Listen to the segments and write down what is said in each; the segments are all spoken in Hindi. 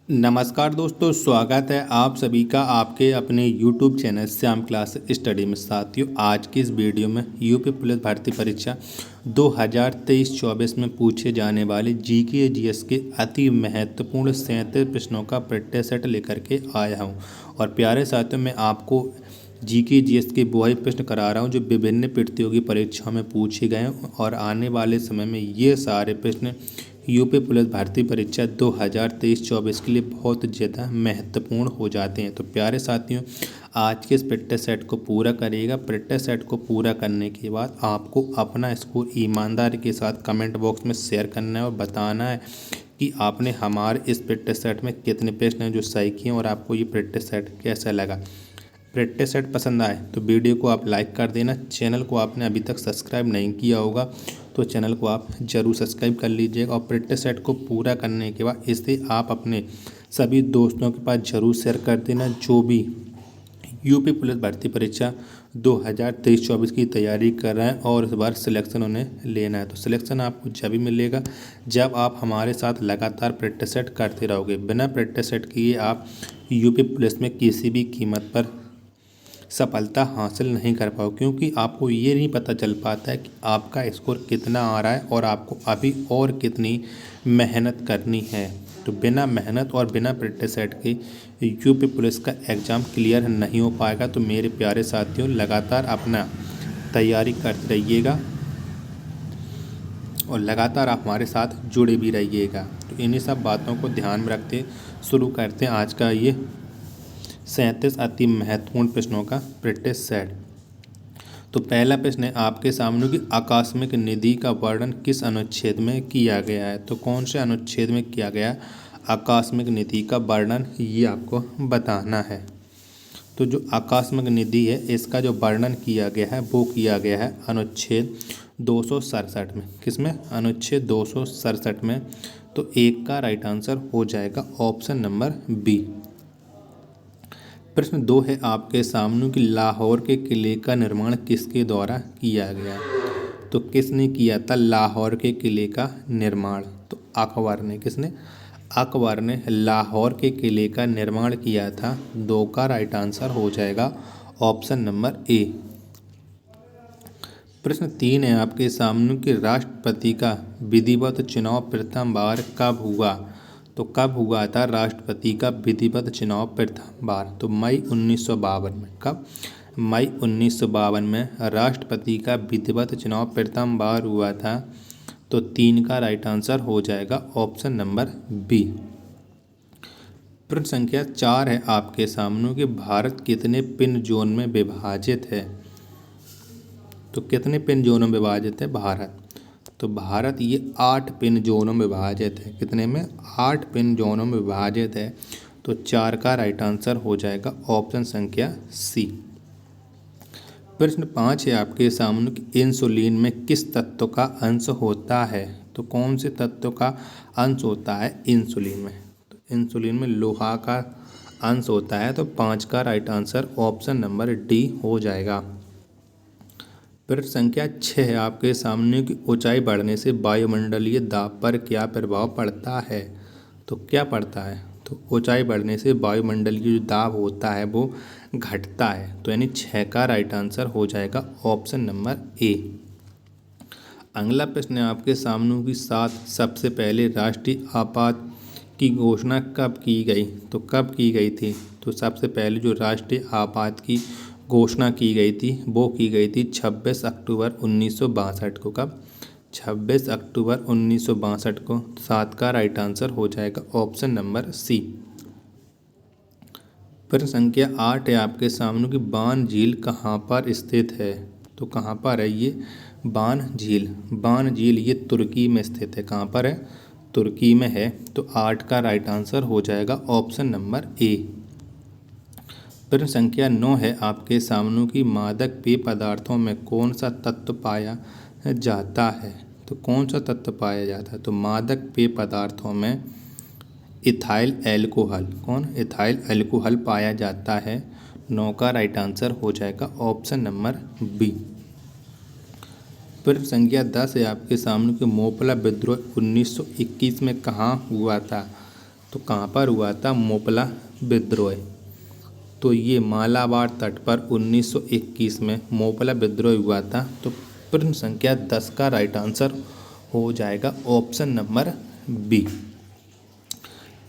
नमस्कार दोस्तों, स्वागत है आप सभी का आपके अपने YouTube channel Shyam class study में। साथियों, आज की इस वीडियो में यूपी पुलिस भर्ती परीक्षा 2023-24 में पूछे जाने वाले जीके जीएस के अति महत्वपूर्ण 37 प्रश्नों का प्रैक्टिस सेट लेकर के आया हूं। और प्यारे साथियों, मैं आपको जीके जीएस के वही प्रश्न करा रहा हूं जो विभिन्न प्रतियोगी परीक्षाओं में पूछे गए हैं और आने वाले समय में ये सारे प्रश्न यूपी पुलिस भर्ती परीक्षा 2023-24 के लिए बहुत ज़्यादा महत्वपूर्ण हो जाते हैं। तो प्यारे साथियों, आज के इस प्रैक्टिस सेट को पूरा करिएगा। प्रैक्टिस सेट को पूरा करने के बाद आपको अपना स्कोर ईमानदारी के साथ कमेंट बॉक्स में शेयर करना है और बताना है कि आपने हमारे इस प्रैक्टिस सेट में कितने प्रश्न हैं जो सही किए और आपको ये प्रैक्टिस सेट कैसा लगा। प्रैक्टिस सेट पसंद आए तो वीडियो को आप लाइक कर देना। चैनल को आपने अभी तक सब्सक्राइब नहीं किया होगा तो चैनल को आप ज़रूर सब्सक्राइब कर लीजिएगा। और प्रैक्टिस सेट को पूरा करने के बाद इसे आप अपने सभी दोस्तों के पास ज़रूर शेयर कर देना जो भी यूपी पुलिस भर्ती परीक्षा 2023-24 की तैयारी कर रहे हैं और इस बार सिलेक्शन उन्हें लेना है। तो सिलेक्शन आपको जब भी मिलेगा जब आप हमारे साथ लगातार प्रैक्टिस सेट करते रहोगे। बिना प्रैक्टिस सेट किए आप यूपी पुलिस में किसी भी कीमत पर सफलता हासिल नहीं कर पाओ, क्योंकि आपको ये नहीं पता चल पाता है कि आपका स्कोर कितना आ रहा है और आपको अभी और कितनी मेहनत करनी है। तो बिना मेहनत और बिना प्रैक्टिस सेट के यूपी पुलिस का एग्ज़ाम क्लियर नहीं हो पाएगा। तो मेरे प्यारे साथियों, लगातार अपना तैयारी करते रहिएगा और लगातार आप हमारे साथ जुड़े भी रहिएगा। तो इन्हीं सब बातों को ध्यान में रखते शुरू करते हैं आज का ये 37 अति महत्वपूर्ण प्रश्नों का प्रैक्टिस सेट। तो पहला प्रश्न है आपके सामने कि आकस्मिक निधि का वर्णन किस अनुच्छेद में किया गया है। तो कौन से अनुच्छेद में किया गया आकस्मिक निधि का वर्णन, ये आपको बताना है। तो जो आकस्मिक निधि है इसका जो वर्णन किया गया है वो किया गया है अनुच्छेद 267 में। किसमें? अनुच्छेद 267 में। तो एक का राइट आंसर हो जाएगा ऑप्शन नंबर बी। प्रश्न 2 है आपके सामने कि लाहौर के किले का निर्माण किसके द्वारा किया गया। तो किसने किया था लाहौर के किले का निर्माण? तो अकबर ने। किसने? अकबर ने लाहौर के किले का निर्माण किया था। 2 का राइट आंसर हो जाएगा ऑप्शन नंबर ए। प्रश्न 3 है आपके सामने कि राष्ट्रपति का विधिवत चुनाव प्रथम बार कब हुआ। तो कब हुआ था राष्ट्रपति का विधिवत चुनाव प्रथम बार? तो मई 1952 में। कब? मई 1952 में राष्ट्रपति का विधिवत चुनाव प्रथम बार हुआ था। तो 3 का राइट आंसर हो जाएगा ऑप्शन नंबर बी। प्रश्न संख्या 4 है आपके सामने कि भारत कितने पिन जोन में विभाजित है। तो कितने पिन जोनों में विभाजित है भारत? तो भारत ये 8 पिन जोनों में विभाजित है। कितने में? 8 पिन जोनों में विभाजित है। तो 4 का राइट आंसर हो जाएगा ऑप्शन संख्या सी। प्रश्न 5 है आपके सामने कि इंसुलिन में किस तत्व का अंश होता है। तो कौन से तत्व का अंश होता है इंसुलिन में? तो इंसुलिन में लोहा का अंश होता है। तो 5 का right answer option number D हो जाएगा। प्रश्न संख्या 6 है आपके सामने की ऊंचाई बढ़ने से वायुमंडलीय दाब पर क्या प्रभाव पड़ता है। तो क्या पड़ता है? तो ऊंचाई बढ़ने से वायुमंडलीय जो दाब होता है वो घटता है। तो यानी 6 का राइट आंसर हो जाएगा ऑप्शन नंबर ए। अगला प्रश्न है आपके सामने की 7 सबसे पहले राष्ट्रीय आपात की घोषणा कब की गई। तो कब की गई थी? तो सबसे पहले जो राष्ट्रीय आपात की घोषणा की गई थी वो की गई थी 26 अक्टूबर 1962 को। कब? 26 अक्टूबर 1962 को। 7 का राइट आंसर हो जाएगा ऑप्शन नंबर सी। प्रश्न संख्या 8 है आपके सामने कि बान झील कहाँ पर स्थित है। तो कहाँ पर है ये बान झील? बान झील ये तुर्की में स्थित है। कहाँ पर है? तुर्की में है। तो 8 का राइट आंसर हो जाएगा ऑप्शन नंबर ए। प्रश्न संख्या 9 है आपके सामने की मादक पेय पदार्थों में कौन सा तत्व पाया जाता है। तो कौन सा तत्व पाया जाता है? तो मादक पेय पदार्थों में इथाइल अल्कोहल। कौन? इथाइल अल्कोहल पाया जाता है। 9 का राइट आंसर हो जाएगा ऑप्शन नंबर बी। प्रश्न संख्या 10 है आपके सामने कि मोपला विद्रोह 1921 में कहाँ हुआ था। तो कहाँ पर हुआ था? मोपला विद्रोह। तो ये मालाबार तट पर 1921 में मोपला विद्रोह हुआ था। तो प्रश्न संख्या 10 का राइट आंसर हो जाएगा ऑप्शन नंबर बी।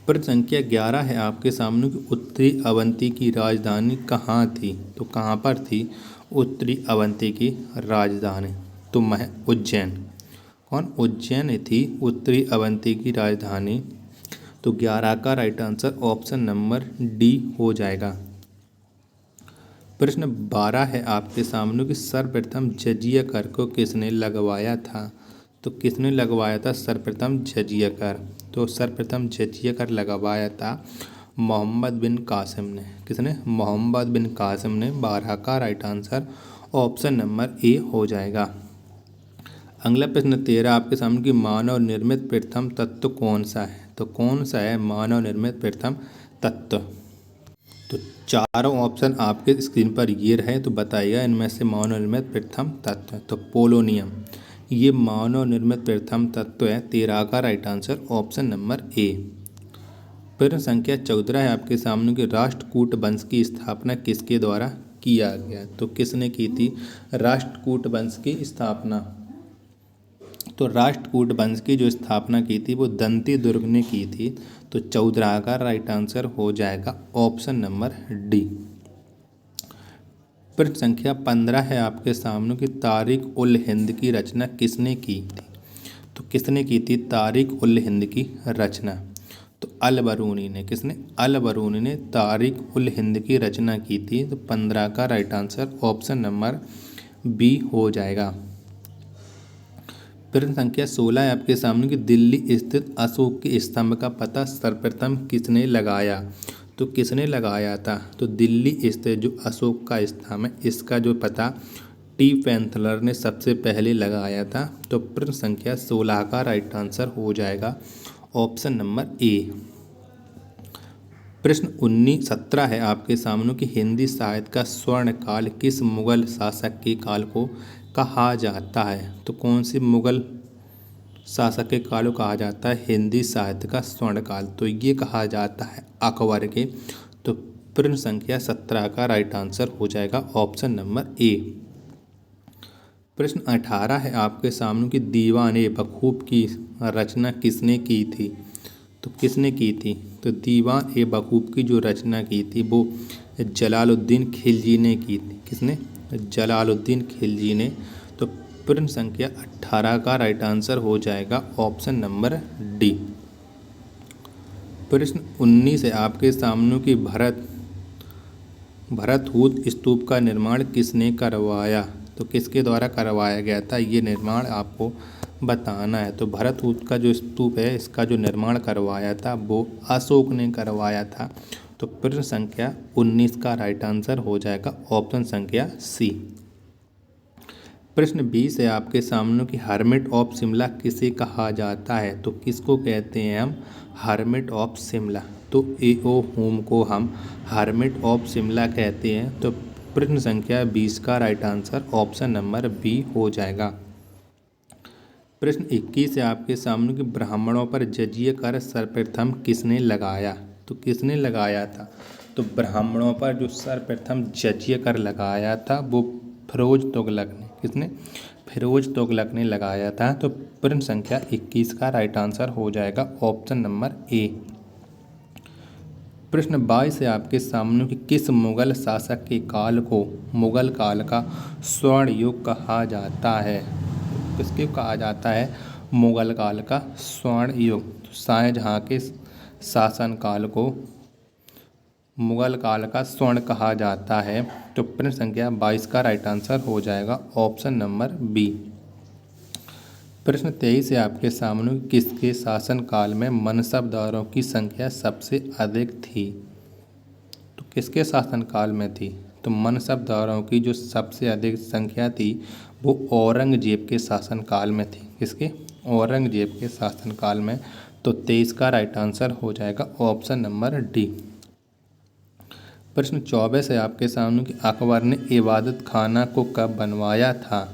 प्रश्न संख्या 11 है आपके सामने कि उत्तरी अवंती की राजधानी कहाँ थी? तो कहाँ पर थी उत्तरी अवंती की राजधानी? तो उज्जैन। कौन? उज्जैन थी उत्तरी अवंती की राजधानी। तो 11 का right answer option number D हो जाएगा। प्रश्न 12 है आपके सामने कि सर्वप्रथम जजिया कर को किसने लगवाया था? तो किसने लगवाया था सर्वप्रथम जजिया कर? तो सर्वप्रथम जजिया कर लगवाया था मोहम्मद बिन कासिम ने। किसने? मोहम्मद बिन कासिम ने। 12 का right answer option number A हो जाएगा। अगला प्रश्न 13 आपके सामने कि मानव निर्मित प्रथम तत्व कौन सा है? तो कौन सा है मानव निर्मित प्रथम तत्व? तो चारों ऑप्शन आपके स्क्रीन पर ये रहे, तो बताइएगा इनमें से मानव निर्मित प्रथम तत्व। तो पोलोनियम ये मानव निर्मित प्रथम तत्व है। 13 का right answer option number A. प्रश्न संख्या 14 है आपके सामने कि राष्ट्रकूट वंश की स्थापना किसके द्वारा किया गया? तो किसने की थी राष्ट्रकूट वंश की स्थापना? तो राष्ट्रकूट वंश की जो स्थापना की थी वो दंती दुर्ग ने की थी। तो 14 का राइट आंसर हो जाएगा ऑप्शन नंबर डी। प्रश्न संख्या 15 है आपके सामने कि तारिक उल हिंद की रचना किसने की थी? तो किसने की थी तारिक उल हिंद की रचना? तो अल बरूनी ने। किसने? अल बरूनी ने तारिक उल हिंद की रचना की थी। तो 15 का right answer option number B हो जाएगा। प्रश्न संख्या 16 है आपके सामने कि दिल्ली स्थित अशोक के स्तंभ का पता सर्वप्रथम किसने लगाया? तो किसने लगाया था? तो दिल्ली स्थित जो अशोक का स्तंभ है इसका जो पता टी पैंथलर ने सबसे पहले लगाया था। तो प्रश्न संख्या 16 का राइट आंसर हो जाएगा ऑप्शन नंबर ए। प्रश्न 17 है आपके सामने कि हिंदी साहित्य का स्वर्ण काल किस मुगल शासक के काल को कहा जाता है? तो कौन सी मुगल शासक के काल को कहा जाता है हिंदी साहित्य का स्वर्ण काल? तो ये कहा जाता है अकबर के। तो प्रश्न संख्या 17 का राइट आंसर हो जाएगा ऑप्शन नंबर ए। प्रश्न 18 है आपके सामने कि दीवान-ए बखूब की रचना किसने की थी? तो किसने की थी? तो दीवान-ए बखूब की जो रचना की थी वो जलालुद्दीन खिलजी ने की थी। किसने? जलालुद्दीन खिलजी ने। तो प्रश्न संख्या 18 का राइट आंसर हो जाएगा ऑप्शन नंबर डी। प्रश्न 19 है आपके सामने कि भरतहूत स्तूप का निर्माण किसने करवाया? तो किसके द्वारा करवाया गया था ये निर्माण आपको बताना है। तो भरतहूत का जो स्तूप है इसका जो निर्माण करवाया था वो अशोक ने करवाया था। तो प्रश्न संख्या 19 का राइट आंसर हो जाएगा ऑप्शन संख्या सी। प्रश्न 20 है आपके सामने कि हर्मिट ऑफ शिमला किसे कहा जाता है? तो किसको कहते हैं हम हर्मिट ऑफ शिमला? तो ए.ओ. होम को हम हर्मिट ऑफ शिमला कहते हैं। तो प्रश्न संख्या 20 का right answer option number B हो जाएगा। प्रश्न 21 है आपके सामने कि ब्राह्मणों पर जजिया कर सर्वप्रथम किसने लगाया? तो किसने लगाया था? तो ब्राह्मणों पर जो सर्वप्रथम जजिया कर लगाया था वो फिरोज तुगलक ने। किसने? फिरोज तुगलक ने लगाया था। तो प्रश्न संख्या 21 का राइट आंसर हो जाएगा ऑप्शन नंबर ए। प्रश्न 22 है आपके सामने कि किस मुगल शासक के काल को मुगल काल का स्वर्ण युग कहा जाता है? किसके कहा जाता है मुगल काल का स्वर्ण युग? तो शाहजहाँ के शासनकाल को मुगल काल का स्वर्ण कहा जाता है। तो प्रश्न संख्या 22 का राइट आंसर हो जाएगा ऑप्शन नंबर बी। प्रश्न 23 है आपके सामने किसके शासनकाल में मनसबदारों की संख्या सबसे अधिक थी? तो किसके शासनकाल में थी? तो मनसबदारों की जो सबसे अधिक संख्या थी वो औरंगजेब के शासनकाल में थी। किसके? औरंगजेब के शासनकाल में। तो 23 का राइट आंसर हो जाएगा ऑप्शन नंबर डी। प्रश्न 24 है आपके सामने कि अकबर ने इबादत खाना को कब बनवाया था?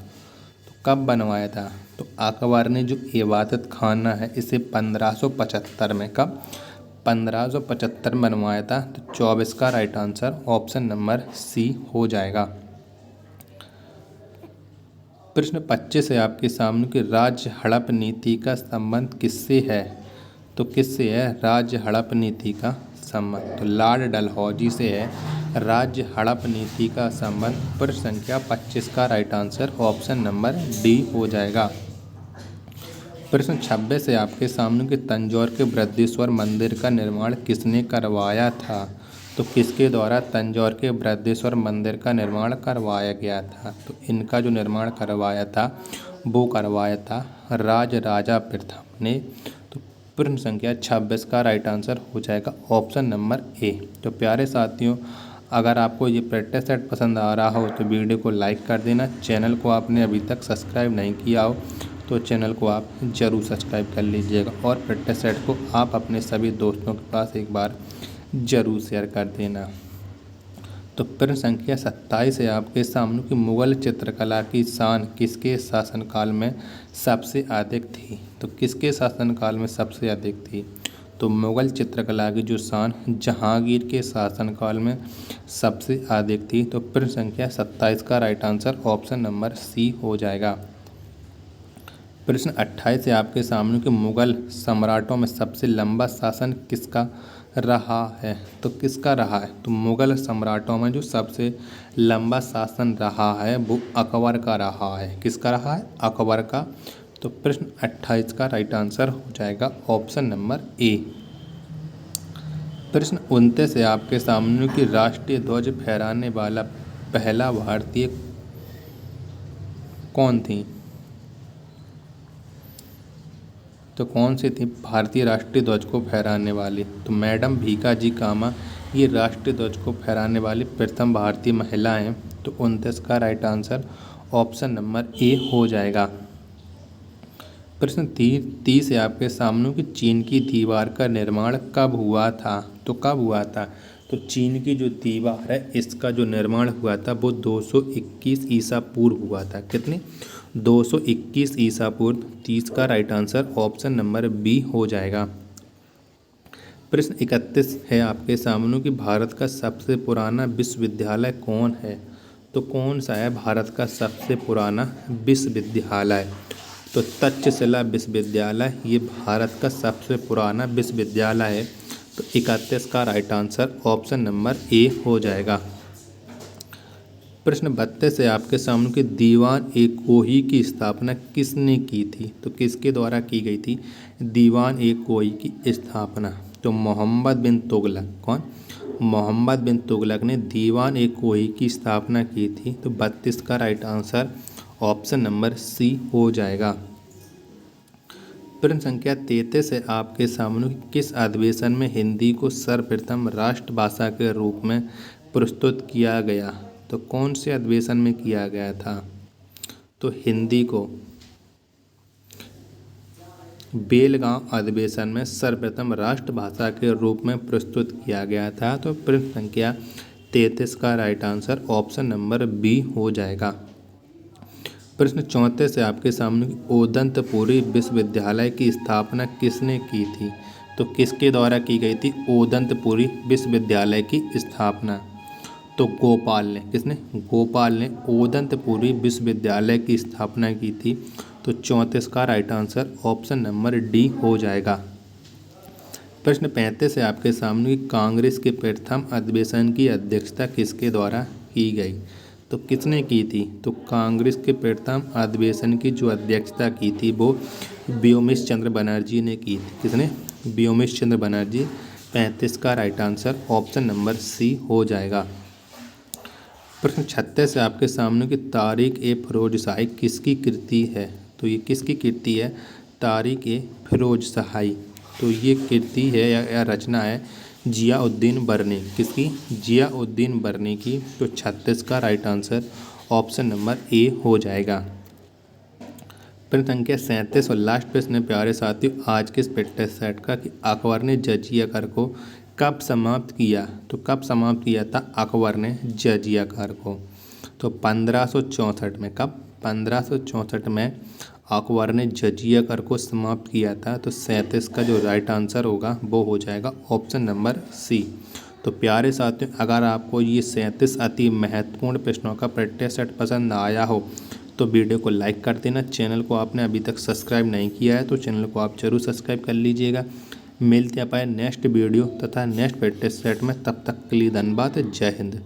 तो कब बनवाया था? तो अकबर ने जो इबादत खाना है इसे 1575 में कब 1575 में बनवाया था। तो 24 का right answer option number C हो जाएगा। प्रश्न 25 है आपके सामने कि राज्य हड़प नीति का संबंध किससे है? तो किससे है राज्य हड़प नीति का संबंध? तो लॉर्ड डलहौजी से है राज्य हड़प नीति का संबंध। प्रश्न संख्या 25 का right answer option number D हो जाएगा। प्रश्न 26 है आपके सामने कि तंजौर के बृहदीश्वर मंदिर का निर्माण किसने करवाया था? तो किसके द्वारा तंजौर के बृहदीश्वर मंदिर का निर्माण करवाया गया था? तो इनका जो निर्माण करवाया था वो करवाया था राजराजा प्रथम ने। तो प्रश्न संख्या 26 का राइट आंसर हो जाएगा ऑप्शन नंबर ए। तो प्यारे साथियों, अगर आपको ये प्रैक्टिस सेट पसंद आ रहा हो तो वीडियो को लाइक कर देना। चैनल को आपने अभी तक सब्सक्राइब नहीं किया हो तो चैनल को आप ज़रूर सब्सक्राइब कर लीजिएगा और प्रैक्टिस सेट को आप अपने सभी दोस्तों के पास एक बार ज़रूर शेयर कर देना। तो प्रश्न संख्या 27 है आपके सामने कि मुगल चित्रकला की शान किसके शासनकाल में सबसे अधिक थी? तो किसके शासनकाल में सबसे अधिक थी? तो मुगल चित्रकला की जो शान जहांगीर के शासनकाल में सबसे अधिक थी। तो प्रश्न संख्या 27 का right answer option number C हो जाएगा। प्रश्न 28 है आपके सामने कि मुगल सम्राटों में सबसे लंबा शासन किसका रहा है? तो किसका रहा है? तो मुगल सम्राटों में जो सबसे लंबा शासन रहा है वो अकबर का रहा है। किसका रहा है? अकबर का। तो प्रश्न 28 का राइट आंसर हो जाएगा ऑप्शन नंबर ए। प्रश्न 29 है आपके सामने कि राष्ट्रीय ध्वज फहराने वाला पहला भारतीय कौन थी? तो कौन सी थी भारतीय राष्ट्रीय ध्वज को फहराने वाली? तो मैडम भीकाजी कामा ये राष्ट्रीय ध्वज को फहराने वाली प्रथम भारतीय महिला हैं। तो 29 का right answer option number A हो जाएगा। प्रश्न 30 है आपके सामने कि चीन की दीवार का निर्माण कब हुआ था? तो कब हुआ था? तो चीन की जो दीवार है इसका जो निर्माण हुआ था वो 221 ईसा पूर्व हुआ था। कितनी? 221 ईसा पूर्व। 30 का right answer option number B हो जाएगा। प्रश्न 31 है आपके सामने कि भारत का सबसे पुराना विश्वविद्यालय कौन है? तो कौन सा है भारत का सबसे पुराना विश्वविद्यालय? तो तक्षशिला विश्वविद्यालय ये भारत का सबसे पुराना विश्वविद्यालय है। तो 31 का right answer option number A हो जाएगा। प्रश्न 32 है आपके सामने कि दीवान ए कोही की स्थापना किसने की थी? तो किसके द्वारा की गई थी दीवान ए कोही की स्थापना? तो मोहम्मद बिन तुगलक। कौन? मोहम्मद बिन तुगलक ने दीवान ए कोही की स्थापना की थी। तो 32 का right answer option number C हो जाएगा। प्रश्न संख्या 33 है आपके सामने किस अधिवेशन में हिंदी को सर्वप्रथम राष्ट्रभाषा के रूप में प्रस्तुत किया गया? तो कौन से अधिवेशन में किया गया था? तो हिंदी को बेलगांव अधिवेशन में सर्वप्रथम राष्ट्रभाषा के रूप में प्रस्तुत किया गया था। तो प्रश्न संख्या 33 का right answer option number B हो जाएगा। प्रश्न 34 है आपके सामने ओदंतपुरी विश्वविद्यालय की स्थापना किसने की थी? तो किसके द्वारा की गई थी ओदंतपुरी विश्वविद्यालय की स्थापना? तो गोपाल ने। किसने? गोपाल ने ओदंतपुरी विश्वविद्यालय की स्थापना की थी। तो 34 का right answer option number D हो जाएगा। प्रश्न 35 है आपके सामने कांग्रेस के प्रथम अधिवेशन की अध्यक्षता किसके द्वारा की गई? तो किसने की थी? तो कांग्रेस के प्रथम अधिवेशन की जो अध्यक्षता की थी वो व्योमेश चंद्र बनर्जी ने की थी। किसने? व्योमेश चंद्र बनर्जी। 35 का right answer option number C हो जाएगा। प्रश्न 36 है आपके सामने कि तारिक ए फिरोजशाही किसकी कृति है? तो ये किसकी कृति है? तारिक ए फिरोजशाही। तो ये कृति है या रचना है जियाउद्दीन बर्नी। किसकी? जियाउद्दीन बर्नी की। तो 36 का right answer option number A हो जाएगा। प्रश्न संख्या 37 और लास्ट प्रश्न प्यारे साथियों आज के इस प्रैक्टिस सेट का कि अकबर ने जजिया कर को कब समाप्त किया? तो कब समाप्त किया था अकबर ने जजिया कर को? तो 1564 में। कब? 1564 में अकबर ने जजिया कर को समाप्त किया था? तो 37 का जो राइट आंसर होगा वो हो जाएगा ऑप्शन नंबर सी। तो प्यारे साथियों, अगर आपको ये 37 अति महत्वपूर्ण प्रश्नों का प्रैक्टिस सेट पसंद आया हो तो वीडियो को लाइक कर देना। चैनल को आपने अभी तक सब्सक्राइब नहीं किया है तो चैनल को आप जरूर सब्सक्राइब कर लीजिएगा। मिलते हैं पाए नेक्स्ट वीडियो तथा नेक्स्ट प्रैक्टिस सेट में, तब तक के लिए धन्यवाद। जय हिंद।